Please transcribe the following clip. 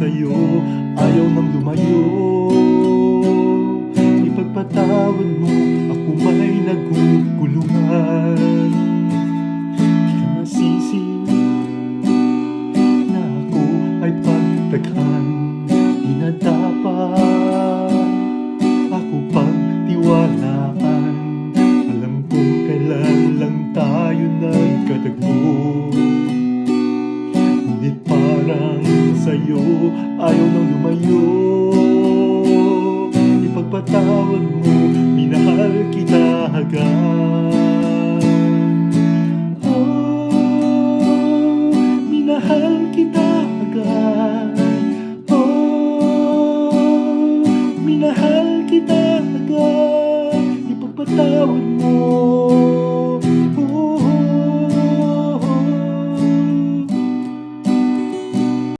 sa'yo, ayaw nang lumayo. Ipagpatawad mo, ako may naguguluhan. Di ka masisi na ako ay pagtaghan. Di na dapat ako pagtiwalaan. Alam ko kailan lang tayo nagkatagpo, ngunit parang sa'yo ayaw nang lumayo. Ipagpatawad mo, minahal kita agad. Oh, minahal kita agad. Oh, minahal kita agad. Ipagpatawad mo.